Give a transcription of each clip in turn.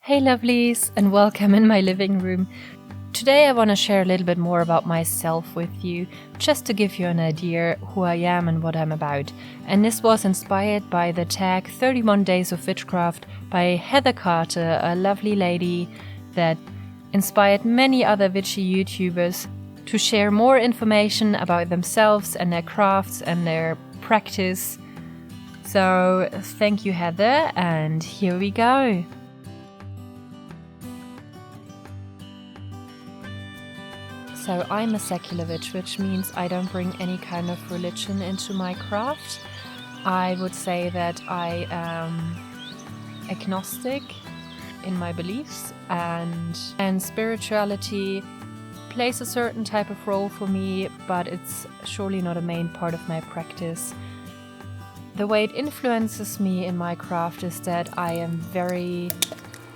Hey lovelies, and welcome in my living room. Today I want to share a little bit more about myself with you, just to give you an idea who I am and what I'm about. And this was inspired by the tag 31 Days of Witchcraft by Heather Carter, a lovely lady that inspired many other witchy YouTubers to share more information about themselves and their crafts and their practice. So thank you, Heather, and here we go. So I'm a secular witch, which means I don't bring any kind of religion into my craft. I would say that I am agnostic in my beliefs, and spirituality plays a certain type of role for me, but it's surely not a main part of my practice. The way it influences me in my craft is that I am very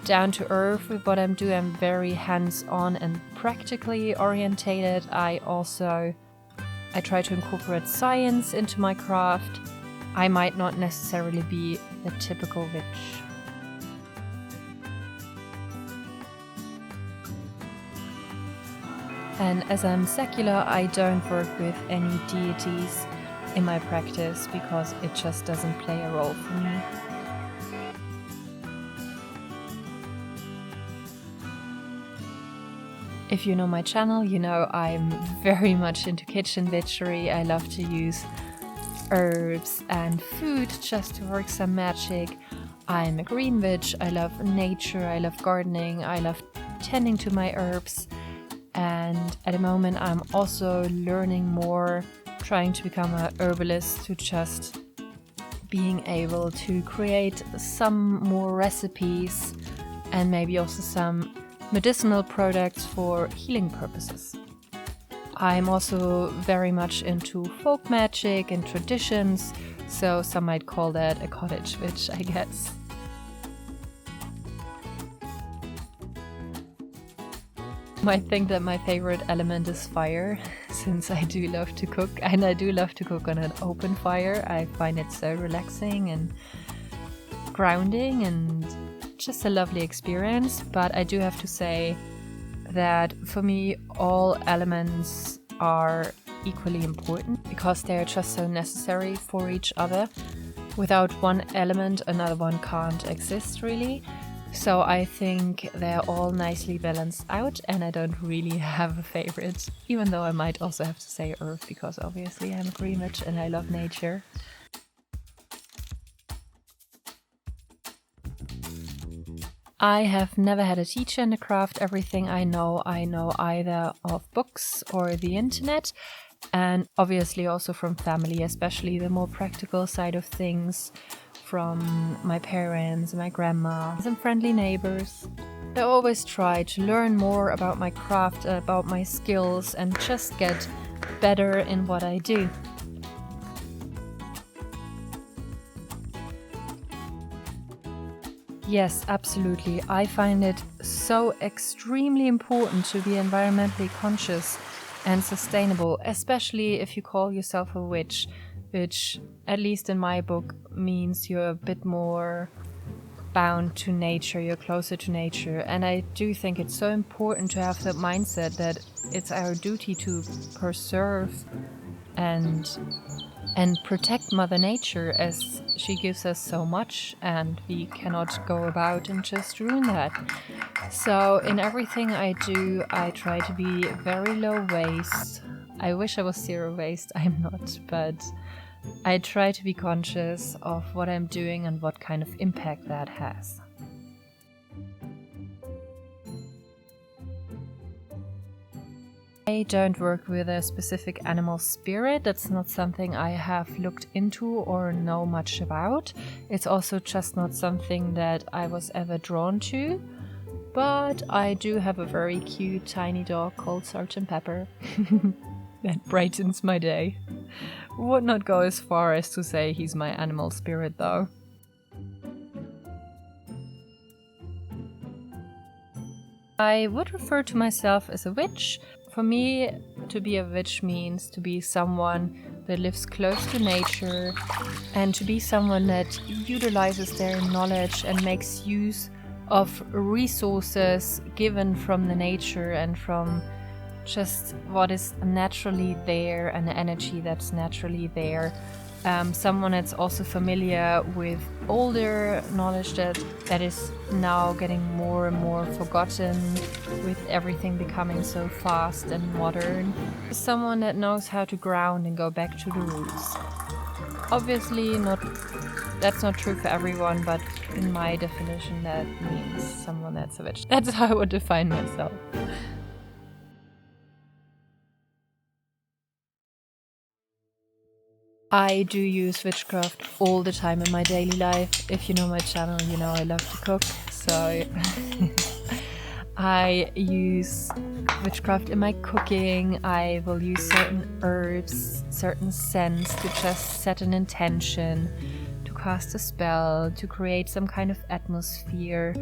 down to earth with what I'm doing. I'm very hands-on and practically orientated. I try to incorporate science into my craft. I might not necessarily be the typical witch. And as I'm secular, I don't work with any deities in my practice because it just doesn't play a role for me. If you know my channel, you know I'm very much into kitchen witchery. I love to use herbs and food just to work some magic. I'm a green witch. I love nature. I love gardening. I love tending to my herbs. And at the moment I'm also learning more, trying to become a herbalist, to just being able to create some more recipes and maybe also some medicinal products for healing purposes. I'm also very much into folk magic and traditions, so some might call that a cottage witch, I guess. I think that my favorite element is fire, since I do love to cook, and I do love to cook on an open fire. I find it so relaxing and grounding and just a lovely experience. But I do have to say that for me all elements are equally important because they're just so necessary for each other. Without one element, another one can't exist really. So I think they're all nicely balanced out, and I don't really have a favorite, even though I might also have to say earth because obviously I'm a green witch and I love nature. I have never had a teacher in the craft. Everything I know either of books or the internet, and obviously also from family, especially the more practical side of things, from my parents, my grandma, and friendly neighbors. I always try to learn more about my craft, about my skills, and just get better in what I do. Yes, absolutely. I find it so extremely important to be environmentally conscious and sustainable, especially if you call yourself a witch, which, at least in my book, means you're a bit more bound to nature, you're closer to nature. And I do think it's so important to have that mindset that it's our duty to preserve and protect Mother Nature, as she gives us so much and we cannot go about and just ruin that. So in everything I do, I try to be very low waste. I wish I was zero waste, I'm not, but I try to be conscious of what I'm doing and what kind of impact that has. I don't work with a specific animal spirit. That's not something I have looked into or know much about. It's also just not something that I was ever drawn to. But I do have a very cute tiny dog called Sgt. Pepper. That brightens my day. Would not go as far as to say he's my animal spirit though. I would refer to myself as a witch. For me, to be a witch means to be someone that lives close to nature and to be someone that utilizes their knowledge and makes use of resources given from the nature and from just what is naturally there and the energy that's naturally there. Someone that's also familiar with older knowledge that is now getting more and more forgotten with everything becoming so fast and modern. Someone that knows how to ground and go back to the roots. Obviously that's not true for everyone, but in my definition that means someone that's a witch. That's how I would define myself. I do use witchcraft all the time in my daily life. If you know my channel, you know I love to cook, so I use witchcraft in my cooking. I will use certain herbs, certain scents to just set an intention, to cast a spell, to create some kind of atmosphere.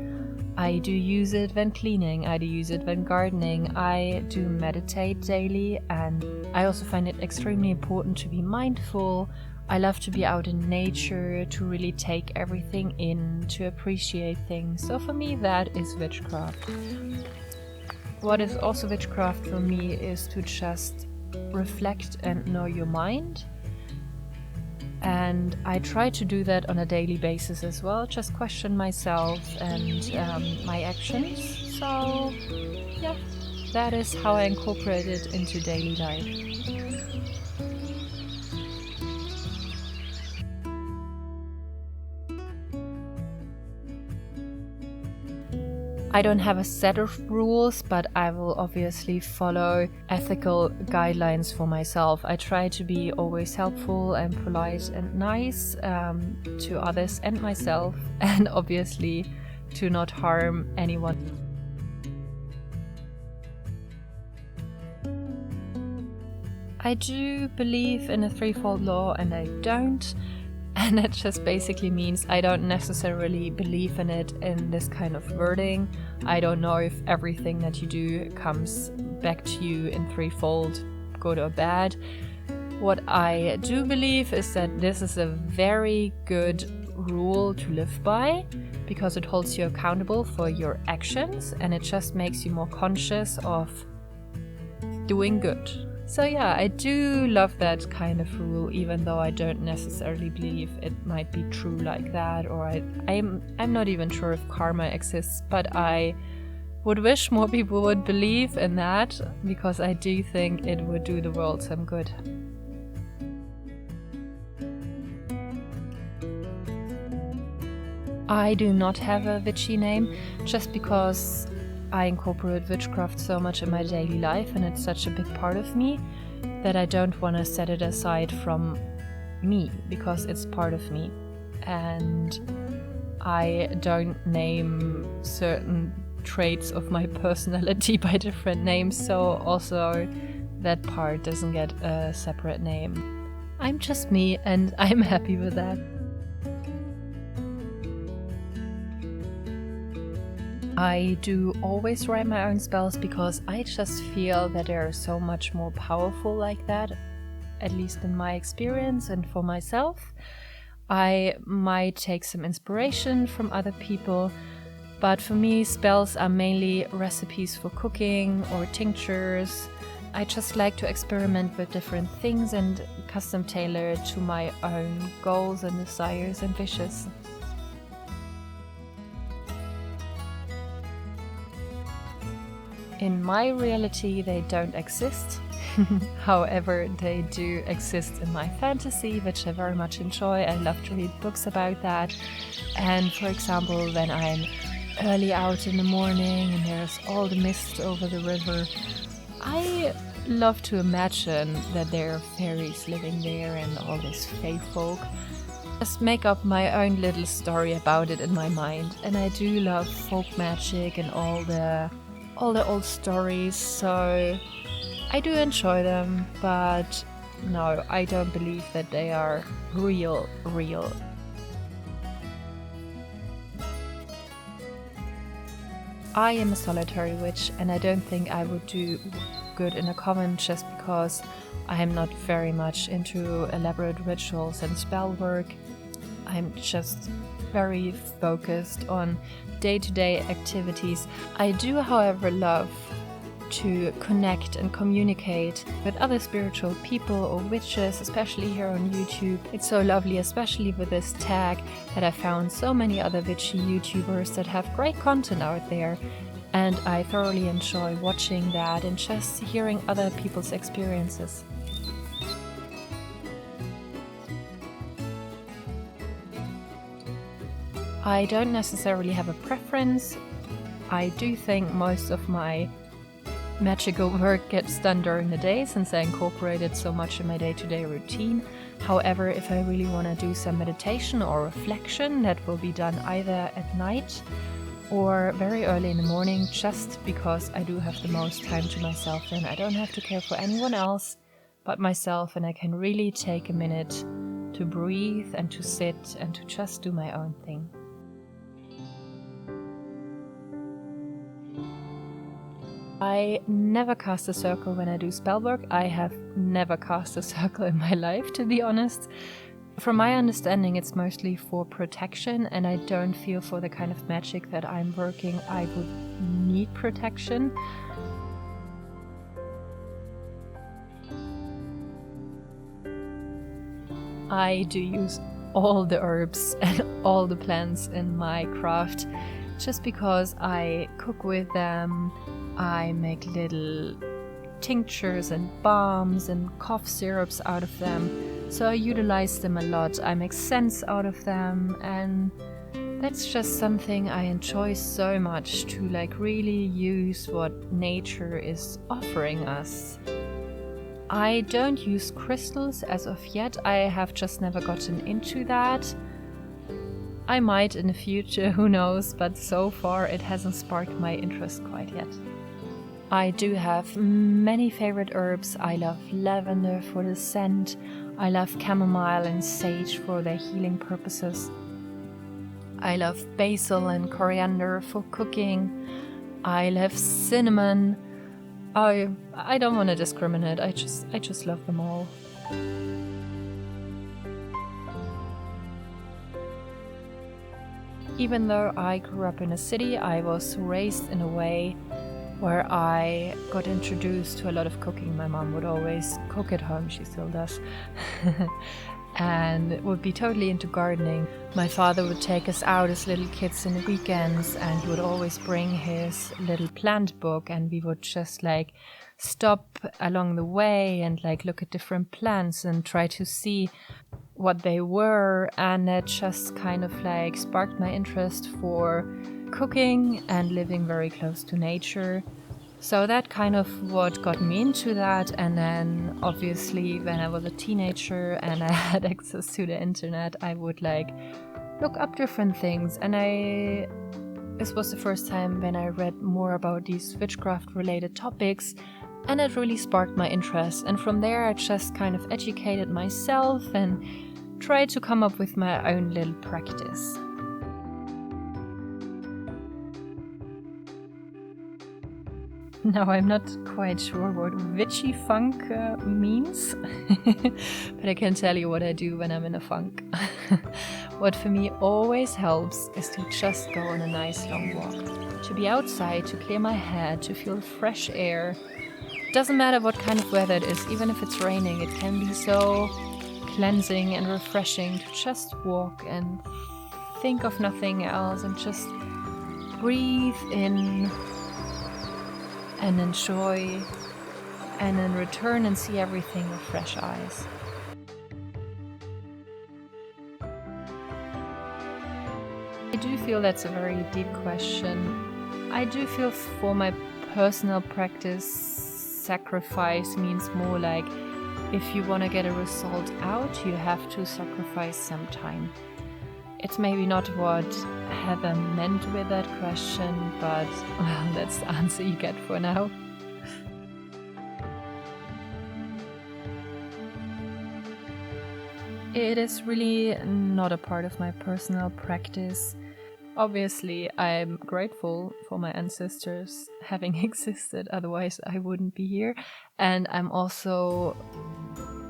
I do use it when cleaning, I do use it when gardening, I do meditate daily, and I also find it extremely important to be mindful. I love to be out in nature, to really take everything in, to appreciate things. So for me that is witchcraft. What is also witchcraft for me is to just reflect and know your mind. And I try to do that on a daily basis as well, just question myself and my actions. So yeah, that is how I incorporate it into daily life. I don't have a set of rules, but I will obviously follow ethical guidelines for myself. I try to be always helpful and polite and nice to others and myself, and obviously to not harm anyone. I do believe in a threefold law and I don't. And that just basically means I don't necessarily believe in it in this kind of wording. I don't know if everything that you do comes back to you in threefold, good or bad. What I do believe is that this is a very good rule to live by, because it holds you accountable for your actions and it just makes you more conscious of doing good. So yeah, I do love that kind of rule, even though I don't necessarily believe it might be true like that, or I'm not even sure if karma exists, but I would wish more people would believe in that, because I do think it would do the world some good. I do not have a witchy name, just because I incorporate witchcraft so much in my daily life and it's such a big part of me that I don't want to set it aside from me, because it's part of me. And I don't name certain traits of my personality by different names, so also that part doesn't get a separate name. I'm just me and I'm happy with that. I do always write my own spells because I just feel that they are so much more powerful like that, at least in my experience and for myself. I might take some inspiration from other people, but for me spells are mainly recipes for cooking or tinctures. I just like to experiment with different things and custom tailor to my own goals and desires and wishes. In my reality, they don't exist. However, they do exist in my fantasy, which I very much enjoy. I love to read books about that. And for example, when I'm early out in the morning and there's all the mist over the river, I love to imagine that there are fairies living there and all these fae folk. Just make up my own little story about it in my mind. And I do love folk magic and all the old stories, so I do enjoy them, but no, I don't believe that they are real. I am a solitary witch and I don't think I would do good in a coven just because I am not very much into elaborate rituals and spell work. I'm just very focused on day-to-day activities. I do, however, love to connect and communicate with other spiritual people or witches, especially here on YouTube. It's so lovely, especially with this tag, that I found so many other witchy YouTubers that have great content out there, and I thoroughly enjoy watching that and just hearing other people's experiences. I don't necessarily have a preference. I do think most of my magical work gets done during the day, since I incorporate it so much in my day-to-day routine. However, if I really want to do some meditation or reflection, that will be done either at night or very early in the morning, just because I do have the most time to myself and I don't have to care for anyone else but myself, and I can really take a minute to breathe and to sit and to just do my own thing. I never cast a circle when I do spell work. I have never cast a circle in my life, to be honest. From my understanding, it's mostly for protection, and I don't feel for the kind of magic that I'm working I would need protection. I do use all the herbs and all the plants in my craft, just because I cook with them. I make little tinctures and balms and cough syrups out of them, so I utilize them a lot. I make scents out of them, and that's just something I enjoy so much, to really use what nature is offering us. I don't use crystals as of yet. I have just never gotten into that. I might in the future, who knows, but so far it hasn't sparked my interest quite yet. I do have many favorite herbs. I love lavender for the scent. I love chamomile and sage for their healing purposes. I love basil and coriander for cooking. I love cinnamon. I don't want to discriminate. I just love them all. Even though I grew up in a city, I was raised in a way where I got introduced to a lot of cooking. My mom would always cook at home, she still does, and would be totally into gardening. My father would take us out as little kids in the weekends, and he would always bring his little plant book, and we would just stop along the way and look at different plants and try to see what they were, and that just kind of sparked my interest for cooking and living very close to nature. So that kind of what got me into that. And then obviously when I was a teenager and I had access to the internet, I would look up different things, and this was the first time when I read more about these witchcraft related topics, and it really sparked my interest. And from there I just kind of educated myself and tried to come up with my own little practice. Now, I'm not quite sure what witchy funk means, but I can tell you what I do when I'm in a funk. What for me always helps is to just go on a nice long walk, to be outside, to clear my head, to feel fresh air. Doesn't matter what kind of weather it is, even if it's raining, it can be so cleansing and refreshing to just walk and think of nothing else and just breathe in and enjoy, and then return and see everything with fresh eyes. I do feel that's a very deep question. I do feel for my personal practice, sacrifice means more if you want to get a result out, you have to sacrifice some time. It's maybe not what Heather meant with that question, but well, that's the answer you get for now. It is really not a part of my personal practice. Obviously, I'm grateful for my ancestors having existed, otherwise I wouldn't be here. And I'm also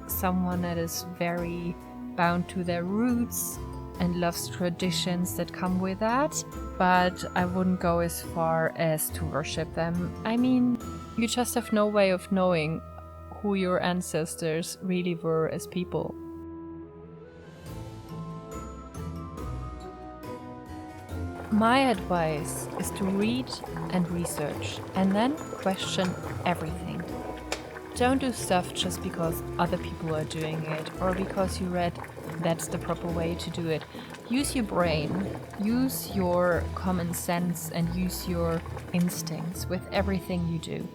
someone that is very bound to their roots. and loves traditions that come with that, but I wouldn't go as far as to worship them. I mean, you just have no way of knowing who your ancestors really were as people. My advice is to read and research and then question everything. Don't do stuff just because other people are doing it or because you read that's the proper way to do it. Use your brain, use your common sense, and use your instincts with everything you do.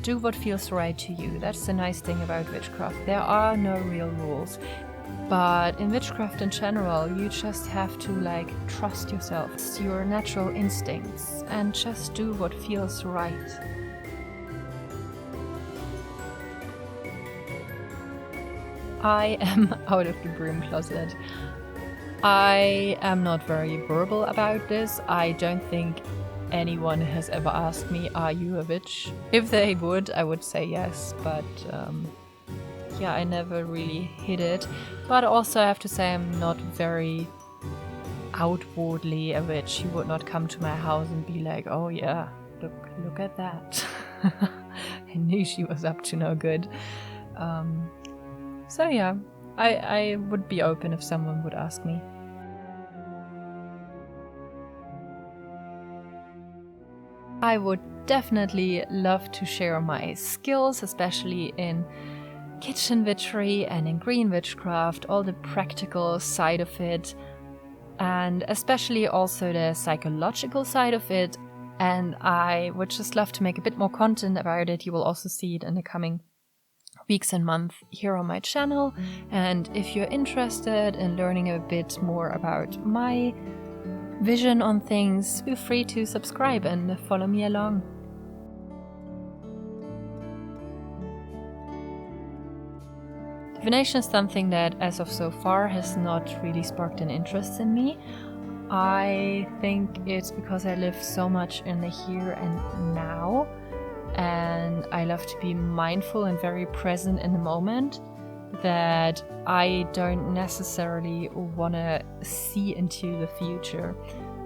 Do what feels right to you. That's the nice thing about witchcraft. There are no real rules. But in witchcraft in general, you just have to trust yourself, your natural instincts, and just do what feels right. I am out of the broom closet. I am not very verbal about this. I don't think anyone has ever asked me, are you a witch? If they would, I would say yes, but yeah, I never really hid it. But also I have to say I'm not very outwardly a witch. You would not come to my house and be like, oh yeah, look at that. I knew she was up to no good. So yeah, I would be open if someone would ask me. I would definitely love to share my skills, especially in kitchen witchery and in green witchcraft, all the practical side of it, and especially also the psychological side of it. And I would just love to make a bit more content about it. You will also see it in the coming weeks and months here on my channel. And if you're interested in learning a bit more about my vision on things, feel free to subscribe and follow me along. Divination is something that, as of so far, has not really sparked an interest in me. I think it's because I live so much in the here and now, and I love to be mindful and very present in the moment, that I don't necessarily want to see into the future.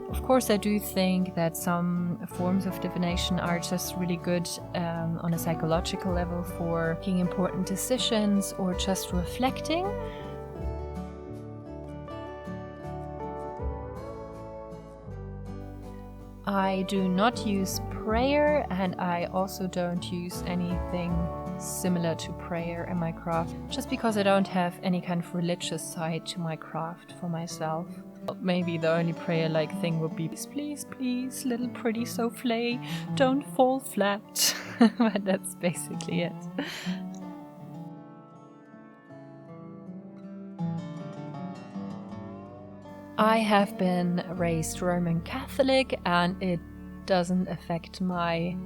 Of course, I do think that some forms of divination are just really good on a psychological level for making important decisions or just reflecting. I do not use prayer, and I also don't use anything similar to prayer in my craft, just because I don't have any kind of religious side to my craft for myself. Maybe the only prayer-like thing would be, please, please, little pretty souffle, don't fall flat. But that's basically it. I have been raised Roman Catholic, and it doesn't affect my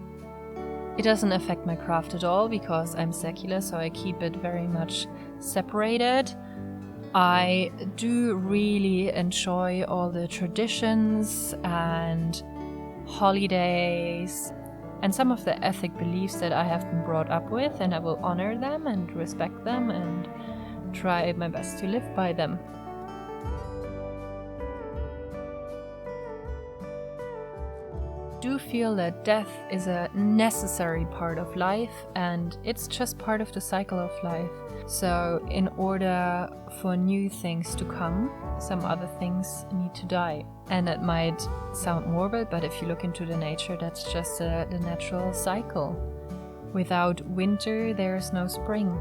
craft at all because I'm secular, so I keep it very much separated. I do really enjoy all the traditions and holidays and some of the ethic beliefs that I have been brought up with, and I will honor them and respect them and try my best to live by them. I do feel that death is a necessary part of life, and it's just part of the cycle of life. So in order for new things to come, some other things need to die. And it might sound morbid, but if you look into the nature, that's just the natural cycle. Without winter, there's no spring.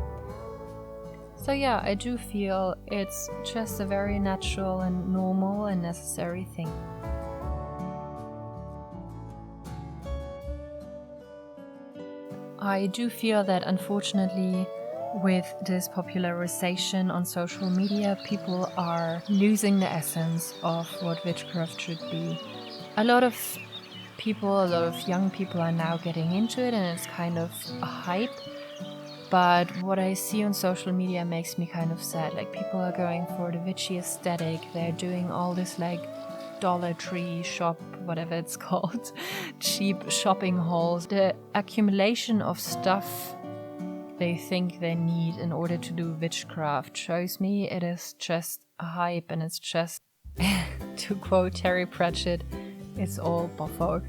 So yeah, I do feel it's just a very natural and normal and necessary thing. I do feel that, unfortunately, with this popularization on social media, people are losing the essence of what witchcraft should be. A lot of young people are now getting into it, and it's kind of a hype. But what I see on social media makes me kind of sad. People are going for the witchy aesthetic. They're doing all this Dollar Tree shop, whatever it's called, cheap shopping hauls. The accumulation of stuff they think they need in order to do witchcraft shows me it is just a hype, and it's just To quote Terry Pratchett, it's all boffo.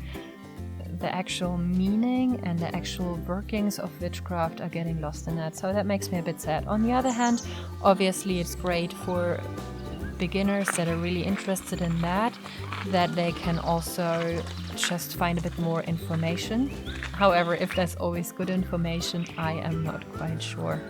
The actual meaning and the actual workings of witchcraft are getting lost in that, so that makes me a bit sad. On the other hand, obviously it's great for beginners that are really interested in that they can also just find a bit more information. However, if there's always good information, I am not quite sure.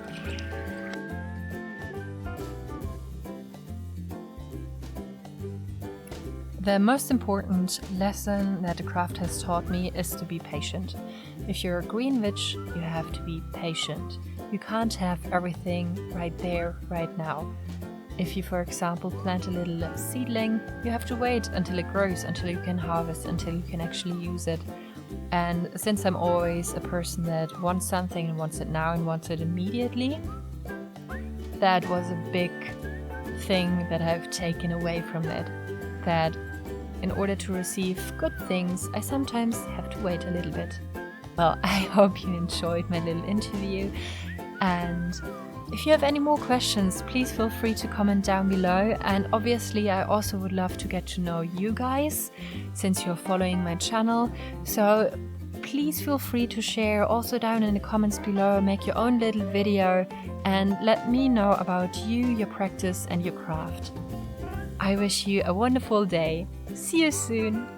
The most important lesson that the craft has taught me is to be patient. If you're a green witch, you have to be patient. You can't have everything right there, right now. If you, for example, plant a little seedling, you have to wait until it grows, until you can harvest, until you can actually use it. And since I'm always a person that wants something and wants it now and wants it immediately, that was a big thing that I've taken away from it. That in order to receive good things, I sometimes have to wait a little bit. Well, I hope you enjoyed my little interview, and if you have any more questions, please feel free to comment down below. And obviously I also would love to get to know you guys, since you're following my channel. So please feel free to share also down in the comments below, make your own little video and let me know about you, your practice and your craft. I wish you a wonderful day. See you soon!